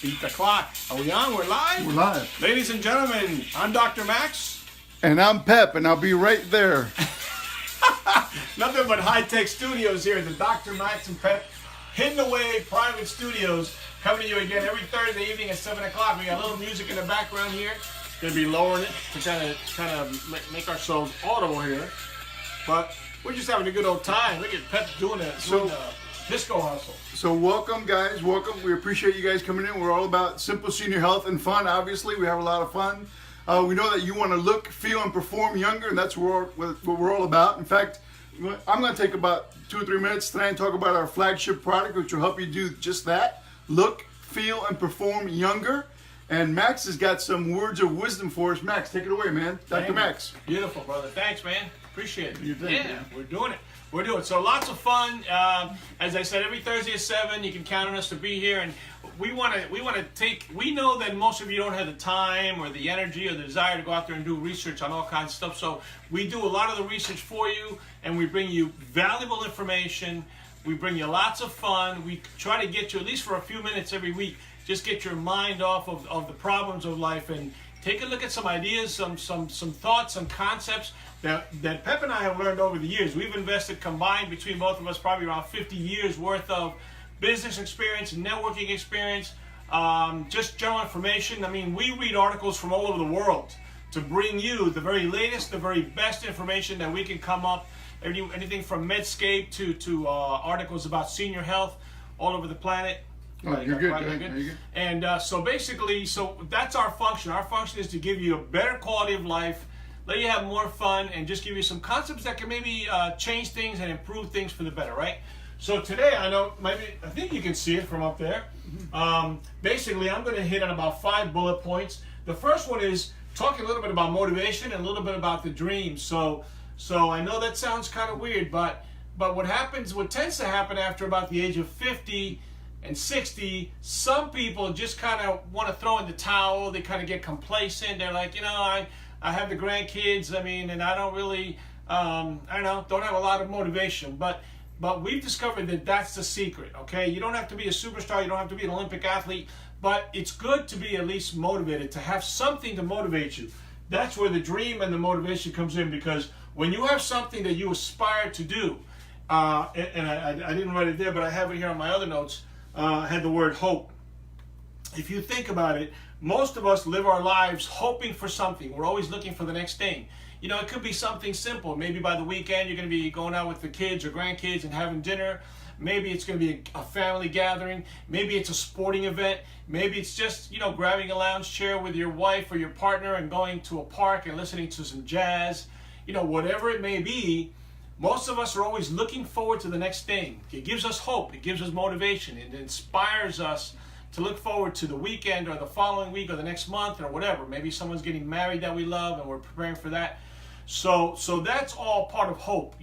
Beat the clock. Are we on? We're live? We're live. Ladies and gentlemen, I'm Dr. Max. And I'm Pep, and I'll be right there. Nothing but high-tech studios here at the Dr. Max and Pep Hidden Away Private Studios. Coming to you again every Thursday evening at 7 o'clock. We got a little music in the background here. Going to be lowering it to kind of make ourselves audible here. But we're just having a good old time. Look at Pep doing the disco hustle. So welcome, guys. Welcome. We appreciate you guys coming in. We're all about simple senior health and fun. Obviously, we have a lot of fun. We know that you want to look, feel, and perform younger, and that's what we're all about. In fact, I'm going to take about 2 or 3 minutes tonight and talk about our flagship product, which will help you do just that. Look, feel, and perform younger. And Max has got some words of wisdom for us. Max, take it away, man. Dr. Max. Beautiful, brother. Thanks, man. Appreciate it. You think, yeah, man. we're doing it. We're doing it. So lots of fun. As I said, every Thursday at 7, you can count on us to be here. And we want to take. We know that most of you don't have the time or the energy or the desire to go out there and do research on all kinds of stuff. So we do a lot of the research for you, and we bring you valuable information. We bring you lots of fun. We try to get you, at least for a few minutes every week, just get your mind off of the problems of life and take a look at some ideas, some thoughts, some concepts that Pep and I have learned over the years. We've invested combined between both of us probably around 50 years worth of business experience, networking experience, just general information. I mean, we read articles from all over the world to bring you the very latest, the very best information that we can come up. Anything from Medscape to articles about senior health all over the planet. Oh, you're good. You're good. And so basically, that's our function. Our function is to give you a better quality of life, let you have more fun, and just give you some concepts that can maybe change things and improve things for the better, right? So today, I think you can see it from up there. Basically, I'm going to hit on about 5 bullet points. The first one is talking a little bit about motivation and a little bit about the dream. So I know that sounds kind of weird, but what tends to happen after about the age of 50 and 60, some people just kind of want to throw in the towel. They kind of get complacent. They're like, I have the grandkids, and I don't really, don't have a lot of motivation. But we've discovered that that's the secret, okay? You don't have to be a superstar. You don't have to be an Olympic athlete. But it's good to be at least motivated, to have something to motivate you. That's where the dream and the motivation comes in, because when you have something that you aspire to do, and I didn't write it there, but I have it here on my other notes, had the word hope. If you think about it, most of us live our lives hoping for something. We're always looking for the next thing. It could be something simple. Maybe by the weekend you're going to be going out with the kids or grandkids and having dinner. Maybe it's going to be a family gathering. Maybe it's a sporting event. Maybe it's just, grabbing a lounge chair with your wife or your partner and going to a park and listening to some jazz. Whatever it may be, most of us are always looking forward to the next thing. It gives us hope. It gives us motivation. It inspires us to look forward to the weekend or the following week or the next month or whatever. Maybe someone's getting married that we love and we're preparing for that. So that's all part of hope.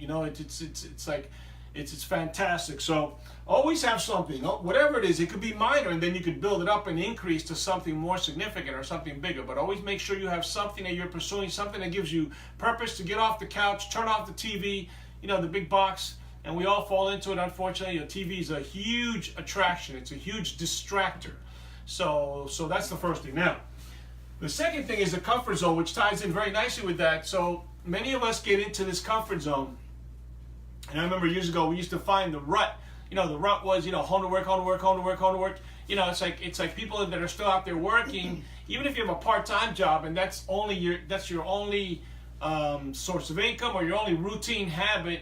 It's fantastic. So always have something, whatever it is. It could be minor, and then you could build it up and increase to something more significant or something bigger. But always make sure you have something that you're pursuing, something that gives you purpose to get off the couch, turn off the TV, the big box, and we all fall into it, unfortunately. TV is a huge attraction. It's a huge distractor. So that's the first thing. Now, the second thing is the comfort zone, which ties in very nicely with that. So many of us get into this comfort zone. And I remember years ago, we used to find the rut. The rut was, home to work, home to work, home to work, home to work. It's like people that are still out there working, even if you have a part-time job, and that's your only source of income or your only routine habit,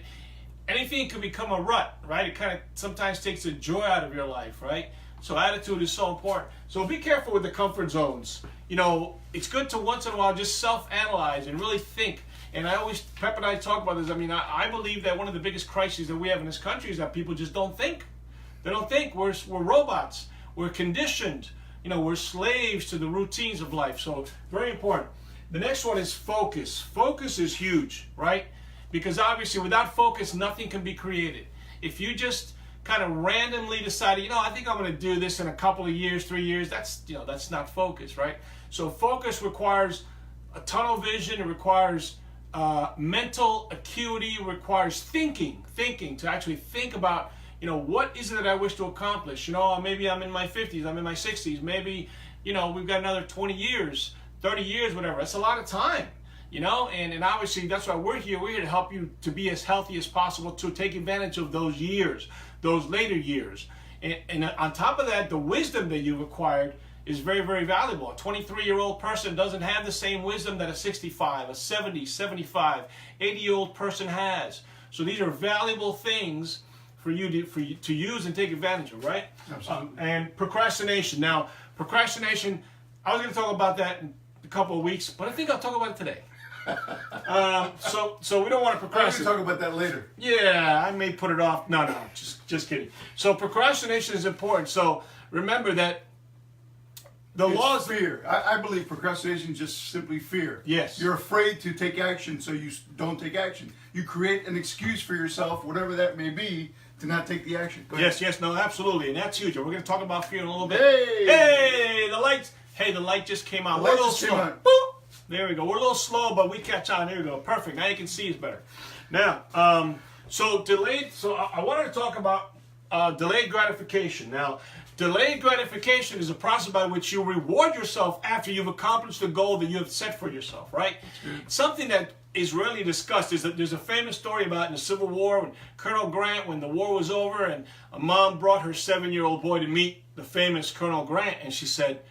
anything can become a rut, right? It kind of sometimes takes the joy out of your life, right? So attitude is so important. So be careful with the comfort zones. It's good to once in a while just self-analyze and really think. And Pep and I talk about this. I believe that one of the biggest crises that we have in this country is that people just don't think. They don't think. We're robots. We're conditioned. We're slaves to the routines of life. So very important. The next one is focus. Focus is huge, right? Because obviously without focus, nothing can be created. If you just kind of randomly decide, I think I'm going to do this in a couple of years, 3 years, that's not focus, right? So focus requires a tunnel vision. It requires mental acuity. It requires thinking to actually think about what is it that I wish to accomplish? Maybe I'm in my 50s, I'm in my 60s, maybe, we've got another 20 years, 30 years, whatever. That's a lot of time, and obviously that's why we're here. We're here to help you to be as healthy as possible, to take advantage of those years, those later years. And on top of that, the wisdom that you've acquired is very, very valuable. A 23-year-old person doesn't have the same wisdom that a 65, a 70, 75, 80-year-old person has. So these are valuable things for you to use and take advantage of, right? Absolutely. And procrastination. Now, procrastination, I was going to talk about that in a couple of weeks, but I think I'll talk about it today. So we don't want to I'm going to procrastinate. talk about that later. Yeah, I may put it off. No, just kidding. So procrastination is important. So remember that the It's laws. fear. I believe procrastination is just simply fear. Yes. You're afraid to take action, so you don't take action. You create an excuse for yourself, whatever that may be, to not take the action. Go ahead. Yes, no, absolutely, and that's huge. And we're going to talk about fear in a little bit. Hey! The lights. Hey, the light just came on. The We're a light little just came slow. on. Boop. There we go. We're a little slow, but we catch on. There we go. Perfect. Now you can see us better. Now, so delayed. So I wanted to talk about delayed gratification. Now, delayed gratification is a process by which you reward yourself after you've accomplished the goal that you have set for yourself, right? Something that is rarely discussed is that there's a famous story about in the Civil War when Colonel Grant, when the war was over, and a mom brought her 7-year-old boy to meet the famous Colonel Grant, and she said,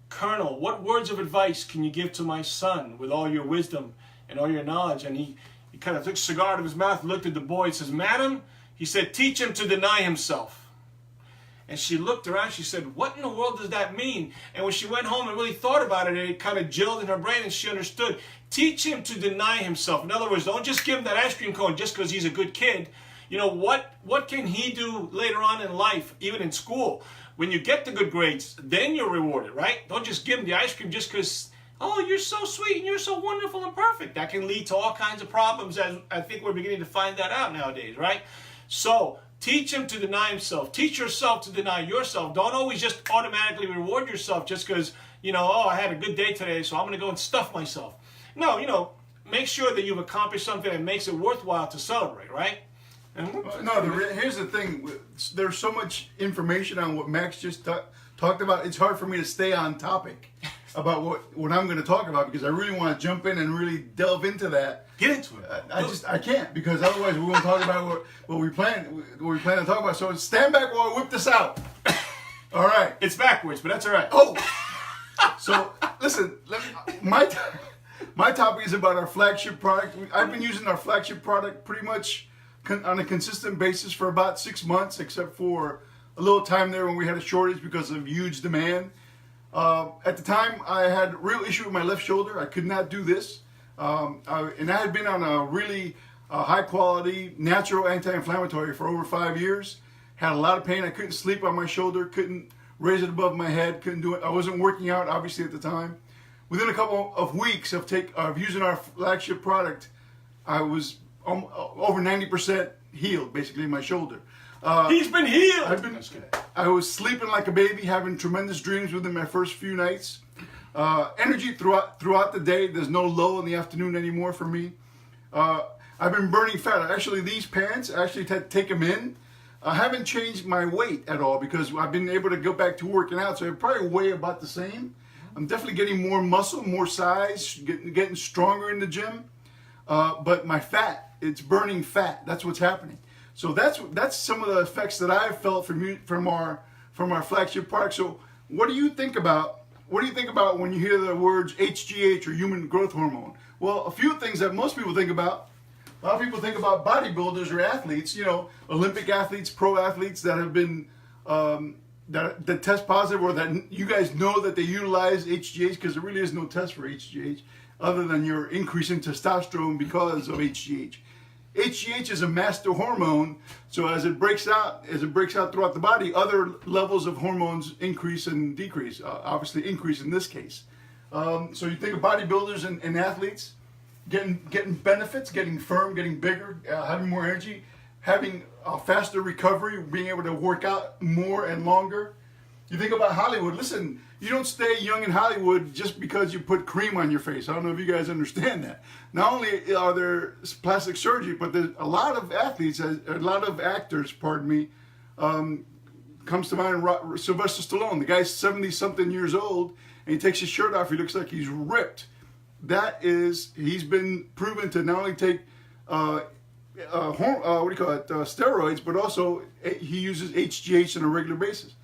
"Colonel, what words of advice can you give to my son with all your wisdom and all your knowledge?" And he kind of took a cigar out of his mouth, looked at the boy, and says, "Madam," he said, "teach him to deny himself." And she looked around, she said, "What in the world does that mean?" And when she went home and really thought about it, it kind of gelled in her brain and she understood. Teach him to deny himself. In other words, don't just give him that ice cream cone just because he's a good kid. What can he do later on in life, even in school? When you get the good grades, then you're rewarded, right? Don't just give him the ice cream just because, oh, you're so sweet and you're so wonderful and perfect. That can lead to all kinds of problems, as I think we're beginning to find that out nowadays, right? So teach him to deny himself. Teach yourself to deny yourself. Don't always just automatically reward yourself just because, oh, I had a good day today, so I'm going to go and stuff myself. No, make sure that you've accomplished something that makes it worthwhile to celebrate, right? No, here's the thing. There's so much information on what Max just talked about. It's hard for me to stay on topic about what I'm going to talk about because I really want to jump in and really delve into that. Get into it. I can't because otherwise we won't talk about what we plan to talk about. So stand back while I whip this out. All right. It's backwards, but that's all right. Oh. So listen, my topic is about our flagship product. I've been using our flagship product pretty much on a consistent basis for about 6 months, except for a little time there when we had a shortage because of huge demand. At the time, I had a real issue with my left shoulder. I could not do this. And I had been on a really high quality natural anti-inflammatory for over 5 years. Had a lot of pain. I couldn't sleep on my shoulder, couldn't raise it above my head, couldn't do it. I wasn't working out, obviously, at the time. Within a couple of weeks of using our flagship product, I was over 90% healed, basically, in my shoulder. He's been healed. I was sleeping like a baby, having tremendous dreams within my first few nights. Energy throughout the day. There's no lull in the afternoon anymore for me. I've been burning fat. Actually, these pants, I actually take them in. I haven't changed my weight at all because I've been able to go back to working out, so I probably weigh about the same. I'm definitely getting more muscle, more size, getting stronger in the gym. But my fat, it's burning fat. That's what's happening. So that's some of the effects that I've felt from our flagship product. So what do you think about when you hear the words HGH or human growth hormone? Well, a few things that most people think about. A lot of people think about bodybuilders or athletes, Olympic athletes, pro athletes that have been that test positive, or that you guys know that they utilize HGH, because there really is no test for HGH other than your increase in testosterone because of HGH. HGH is a master hormone, so as it breaks out throughout the body, other levels of hormones increase and decrease. Obviously, increase in this case. So you think of bodybuilders and athletes getting benefits, getting firm, getting bigger, having more energy, having a faster recovery, being able to work out more and longer. You think about Hollywood. Listen, you don't stay young in Hollywood just because you put cream on your face. I don't know if you guys understand that. Not only are there plastic surgery, but there's a lot of athletes, a lot of actors, pardon me, comes to mind Sylvester Stallone. The guy's 70-something years old, and he takes his shirt off. He looks like he's ripped. He's been proven to not only take steroids, but also he uses HGH on a regular basis.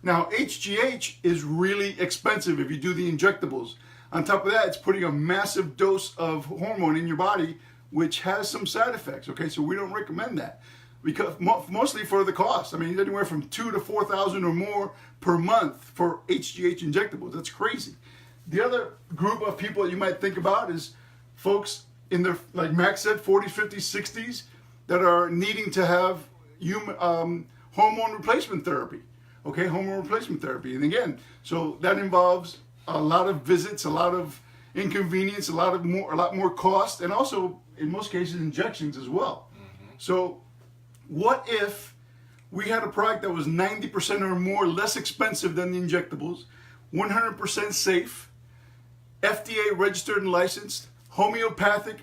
Now, HGH is really expensive if you do the injectables. On top of that, it's putting a massive dose of hormone in your body, which has some side effects. Okay, so we don't recommend that, because mostly for the cost. I mean, anywhere from $2,000 to $4,000 or more per month for HGH injectables. That's crazy. The other group of people that you might think about is folks in their, like Max said, 40s, 50s, 60s, that are needing to have hormone replacement therapy. Okay, hormone replacement therapy. And again, so that involves a lot of visits, a lot of inconvenience, a lot more cost, and also in most cases injections as well. So what if we had a product that was 90% or more less expensive than the injectables, 100% safe, FDA registered and licensed, homeopathic,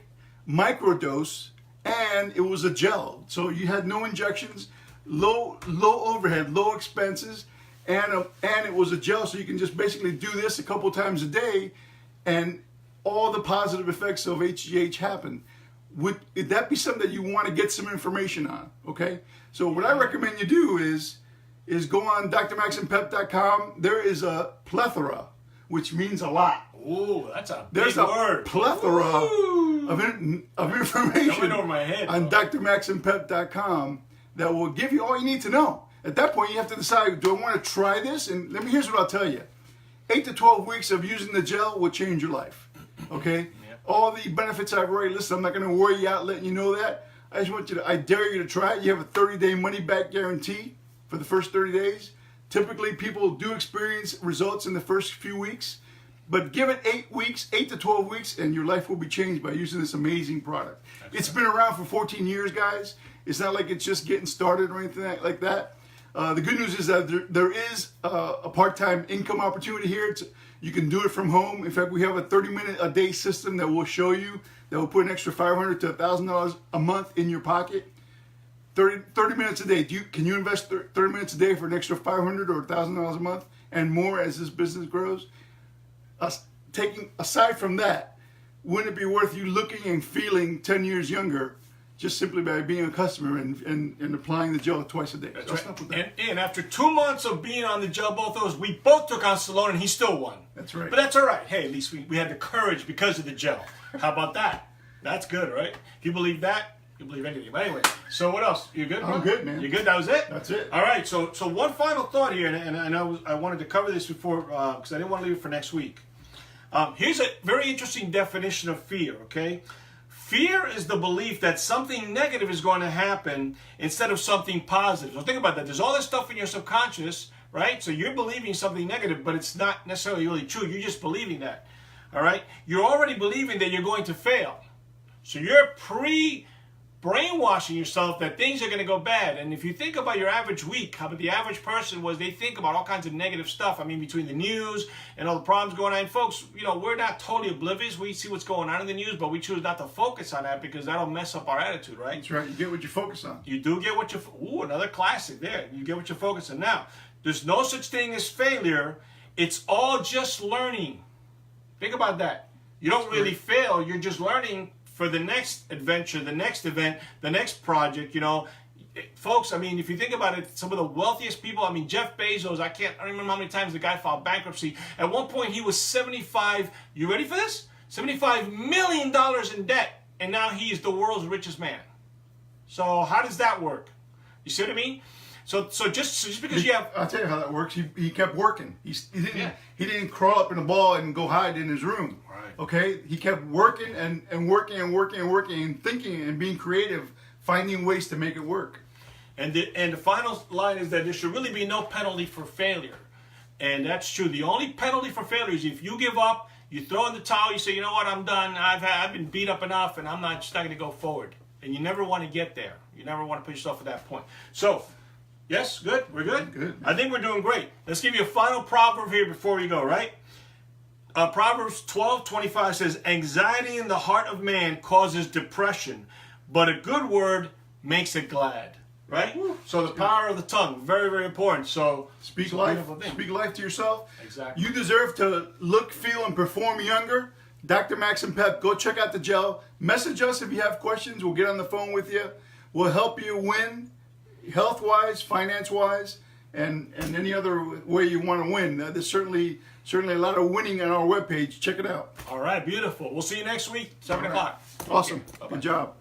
microdose, and it was a gel. So you had no injections, low overhead, low expenses, and it was a gel, so you can just basically do this a couple times a day, and all the positive effects of HGH happen. Would that be something that you want to get some information on? Okay, so what I recommend you do is go on drmaxandpep.com. There is a plethora, which means a lot. Ooh, that's a big There's word. A plethora of information Coming over my head, on drmaxandpep.com that will give you all you need to know. At that point, you have to decide, do I want to try this? And here's what I'll tell you. 8 to 12 weeks of using the gel will change your life. Okay? All the benefits I've already listed, I'm not going to worry you out letting you know that. I dare you to try it. You have a 30-day money-back guarantee for the first 30 days. Typically, people do experience results in the first few weeks. But give it 8 to 12 weeks, and your life will be changed by using this amazing product. It's been around for 14 years, guys. It's not like it's just getting started or anything like that. The good news is that there is a part-time income opportunity here. You can do it from home. In fact, we have a 30-minute-a-day system that will show you, that will put an extra $500 to $1,000 a month in your pocket. 30 minutes a day. Can you invest 30 minutes a day for an extra $500 or $1,000 a month and more as this business grows? Aside from that, wouldn't it be worth you looking and feeling 10 years younger just simply by being a customer and applying the gel twice a day? That's right. And after 2 months of being on the gel, both of us, we both took on Stallone and he still won. That's right. But that's all right. Hey, at least we had the courage because of the gel. How about that? That's good, right? If you believe that, you believe anything. But anyway, so what else? You good, bro? I'm good, man. You good? That was it? That's it. All right, so one final thought here, and I wanted to cover this before, because I didn't want to leave it for next week. Here's a very interesting definition of fear, okay? Fear is the belief that something negative is going to happen instead of something positive. So think about that. There's all this stuff in your subconscious, right? So you're believing something negative, but it's not necessarily really true. You're just believing that, all right? You're already believing that you're going to fail. So you're brainwashing yourself that things are going to go bad. And if you think about your average week, how about the average person was, they think about all kinds of negative stuff. I mean, between the news and all the problems going on. And folks, you know, we're not totally oblivious. We see what's going on in the news, but we choose not to focus on that because that'll mess up our attitude, right? That's right. You get what you focus on. You do get what you... Ooh, another classic there. You get what you're focusing on. Now, there's no such thing as failure. It's all just learning. Think about that. You don't really fail. You're just learning for the next adventure, the next event, the next project, you know. Folks, I mean, if you think about it, some of the wealthiest people, I mean, Jeff Bezos, I don't remember how many times the guy filed bankruptcy. At one point, he was you ready for this? $75 million in debt, and now he is the world's richest man. So how does that work? You see what I mean? So just because you have... I'll tell you how that works. He kept working. He didn't crawl up in a ball and go hide in his room. Right. Okay? He kept working and working and thinking and being creative, finding ways to make it work. And the final line is that there should really be no penalty for failure. And that's true. The only penalty for failure is if you give up, you throw in the towel, you say, you know what, I'm done. I've been beat up enough and I'm just not going to go forward. And you never want to get there. You never want to put yourself at that point. So... Yes, good. We're good? Good. I think we're doing great. Let's give you a final proverb here before we go, right? Proverbs 12:25 says, anxiety in the heart of man causes depression, but a good word makes it glad. Right? So the power of the tongue, very, very important. So Speak it's a life. beautiful thing. Speak life to yourself. Exactly. You deserve to look, feel, and perform younger. Dr. Max and Pep, go check out the gel. Message us if you have questions. We'll get on the phone with you. We'll help you win, health-wise, finance-wise, and any other way you want to win. There's certainly a lot of winning on our webpage. Check it out. All right, beautiful. We'll see you next week, 7 o'clock. Awesome. Okay, bye-bye. Good job.